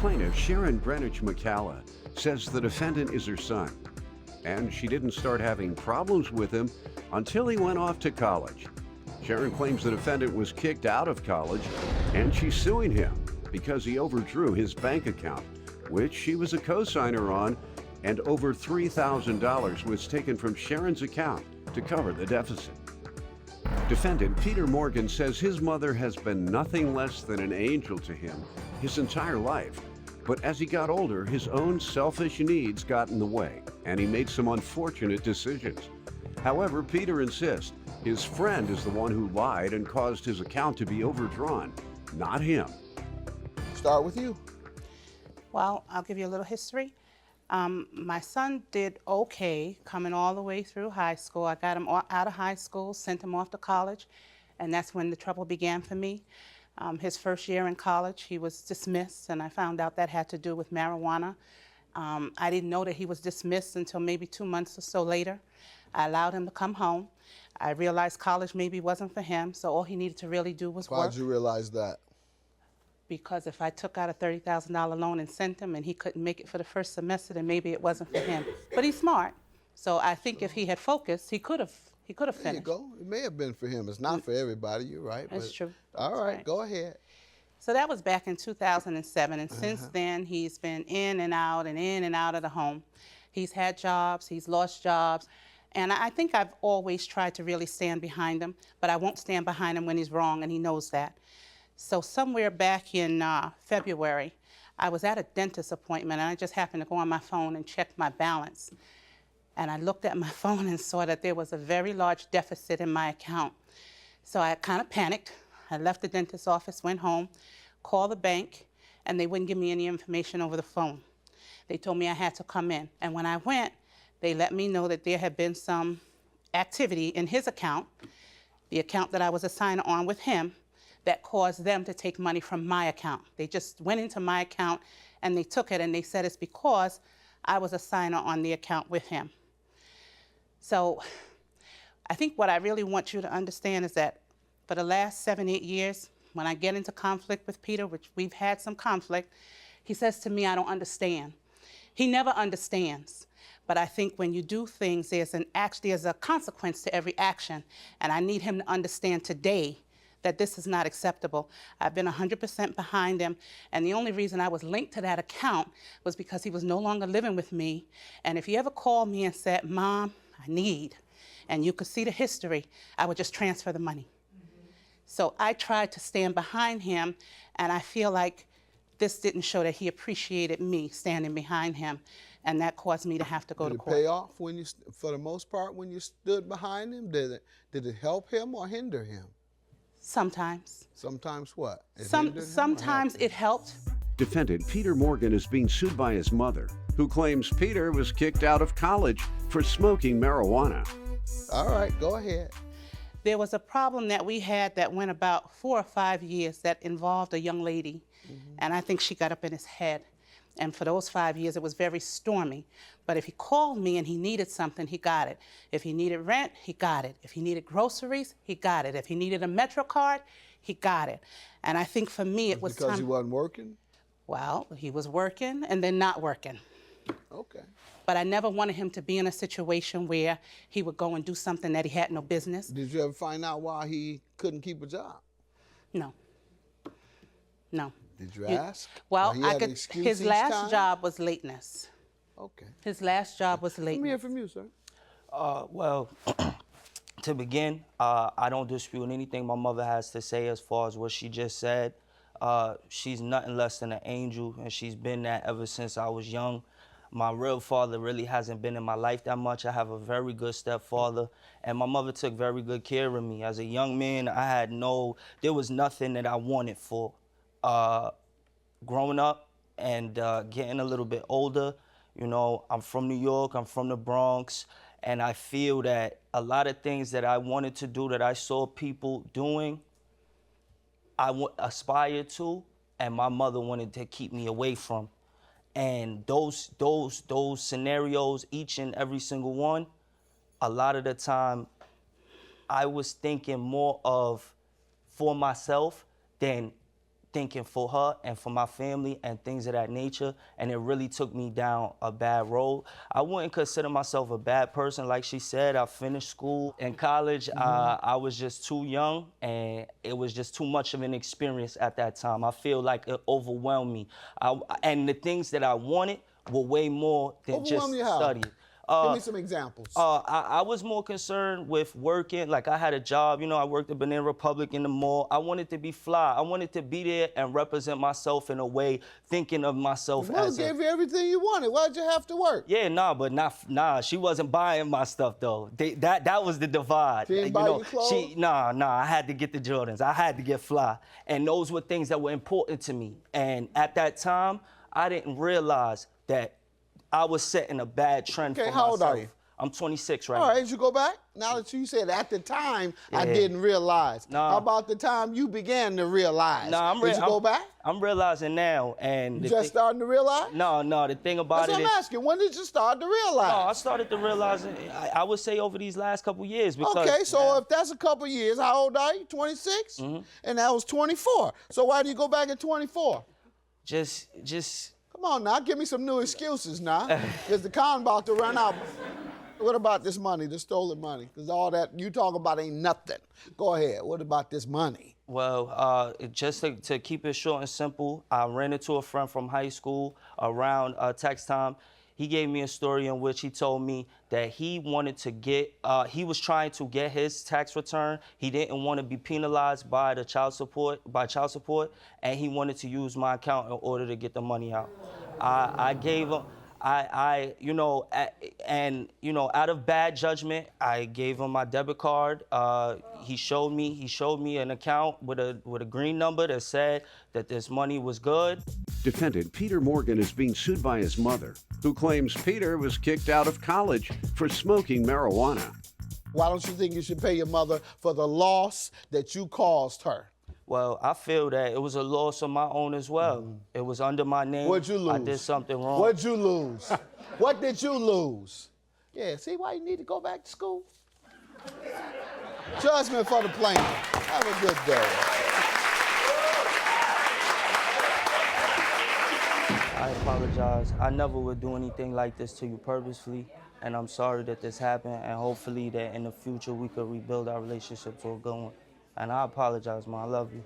Plaintiff Sharon Greenwich McCalla says the defendant is her son, and she didn't start having problems with him until he went off to college. Sharon claims the defendant was kicked out of college, and she's suing him because he overdrew his bank account, which she was a co-signer on, and over $3,000 was taken from Sharon's account to cover the deficit. Defendant Peter Morgan says his mother has been nothing less than an angel to him his entire life. But as he got older, his own selfish needs got in the way, and he made some unfortunate decisions. However, Peter insists his friend is the one who lied and caused his account to be overdrawn, not him. Start with you. Well, I'll give you a little history. My son did okay coming all the way through high school. I got him out of high school, sent him off to college, and that's when the trouble began for me. His first year in college, he was dismissed, and I found out that had to do with marijuana. I didn't know that he was dismissed until maybe 2 months or so later. I allowed him to come home. I realized college maybe wasn't for him, so all he needed to really do was work. Why'd you realize that? Because if I took out a $30,000 loan and sent him and he couldn't make it for the first semester, then maybe it wasn't for him. But he's smart, so I think if he had focused, he could have finished. There you go. It may have been for him. It's not for everybody. You're right. That's true. All right, go ahead. So that was back in 2007, and since then he's been in and out of the home. He's had jobs, he's lost jobs, and I think I've always tried to really stand behind him, but I won't stand behind him when he's wrong, and he knows that. So somewhere back in February, I was at a dentist appointment, and I just happened to go on my phone and check my balance. And I looked at my phone and saw that there was a very large deficit in my account. So I kind of panicked. I left the dentist's office, went home, called the bank, and they wouldn't give me any information over the phone. They told me I had to come in. And when I went, they let me know that there had been some activity in his account, the account that I was a signer on with him, that caused them to take money from my account. They just went into my account and they took it, and they said it's because I was a signer on the account with him. So I think what I really want you to understand is that for the last 7, 8 years, when I get into conflict with Peter, which we've had some conflict, he says to me, I don't understand. He never understands. But I think when you do things, there's a consequence to every action, and I need him to understand today that this is not acceptable. I've been 100% behind him, and the only reason I was linked to that account was because he was no longer living with me. And if he ever called me and said, Mom, I need, and you could see the history, I would just transfer the money. So I tried to stand behind him, and I feel like this didn't show that he appreciated me standing behind him, and that caused me to have to go to court. Did it pay off when you, for the most part, when you stood behind him? Did it help him or hinder him? Sometimes. Sometimes what? Sometimes it helped. Defendant Peter Morgan is being sued by his mother, who claims Peter was kicked out of college for smoking marijuana. All right, go ahead. There was a problem that we had that went about 4 or 5 years that involved a young lady, and I think she got up in his head. And for those 5 years, it was very stormy. But if he called me and he needed something, he got it. If he needed rent, he got it. If he needed groceries, he got it. If he needed a Metro card, he got it. And I think for me, it was because time. He wasn't working? Well, he was working and then not working. Okay. But I never wanted him to be in a situation where he would go and do something that he had no business. Did you ever find out why he couldn't keep a job? No. No. Did you ask? Well, his last job was lateness. Okay. His last job was lateness. Let me hear from you, sir. Well, to begin, I don't dispute anything my mother has to say as far as what she just said. She's nothing less than an angel, and she's been that ever since I was young. My real father really hasn't been in my life that much. I have a very good stepfather, and my mother took very good care of me. As a young man, there was nothing that I wanted for. Growing up and getting a little bit older, you know, I'm from New York, I'm from the Bronx, and I feel that a lot of things that I wanted to do that I saw people doing, I aspired to, and my mother wanted to keep me away from. And those scenarios, each and every single one, a lot of the time, I was thinking more of for myself than thinking for her and for my family and things of that nature, and it really took me down a bad road. I wouldn't consider myself a bad person. Like she said, I finished school. In college, I was just too young, and it was just too much of an experience at that time. I feel like it overwhelmed me. And the things that I wanted were way more than just Overwhelm you how? studying. Give me some examples. I was more concerned with working. Like, I had a job, you know, I worked at Banana Republic in the mall. I wanted to be fly. I wanted to be there and represent myself in a way, thinking of myself Your mother as gave you everything you wanted. Why'd you have to work? Yeah, nah, she wasn't buying my stuff though. That was the divide. She didn't buy you clothes? Nah, I had to get the Jordans. I had to get fly. And those were things that were important to me. And at that time, I didn't realize that I was setting a bad trend for myself. How old are you? I'm 26 right All now. right, did you go back? Now that you said at the time, I didn't realize. Nah. How about the time you began to realize? Did you go back? I'm realizing now, and You just starting to realize? No, the thing about That's it what I'm is, asking. When did you start to realize? I started to realize it, I would say over these last couple years. Because Okay, so if that's a couple years, how old are you? 26? And that was 24. So why do you go back at 24? Just Come on now, give me some new excuses now, because the con about to run out. What about this money, the stolen money? Because all that you talk about ain't nothing. Go ahead. What about this money? Well, just to keep it short and simple, I ran into a friend from high school around tax time. He gave me a story in which he told me that he wanted to get, he was trying to get his tax return. He didn't want to be penalized by the child support, and he wanted to use my account in order to get the money out. I gave him, you know, out of bad judgment, I gave him my debit card. He showed me an account with a green number that said that this money was good. Defendant Peter Morgan is being sued by his mother, who claims Peter was kicked out of college for smoking marijuana. Why don't you think you should pay your mother for the loss that you caused her? Well, I feel that it was a loss of my own as well. It was under my name. What'd you lose? I did something wrong. What'd you lose? What did you lose? Yeah, see why you need to go back to school? Judgment for the plaintiff. Have a good day. I apologize. I never would do anything like this to you purposefully, and I'm sorry that this happened, and hopefully that in the future we could rebuild our relationship to a good one. And I apologize, man. I love you.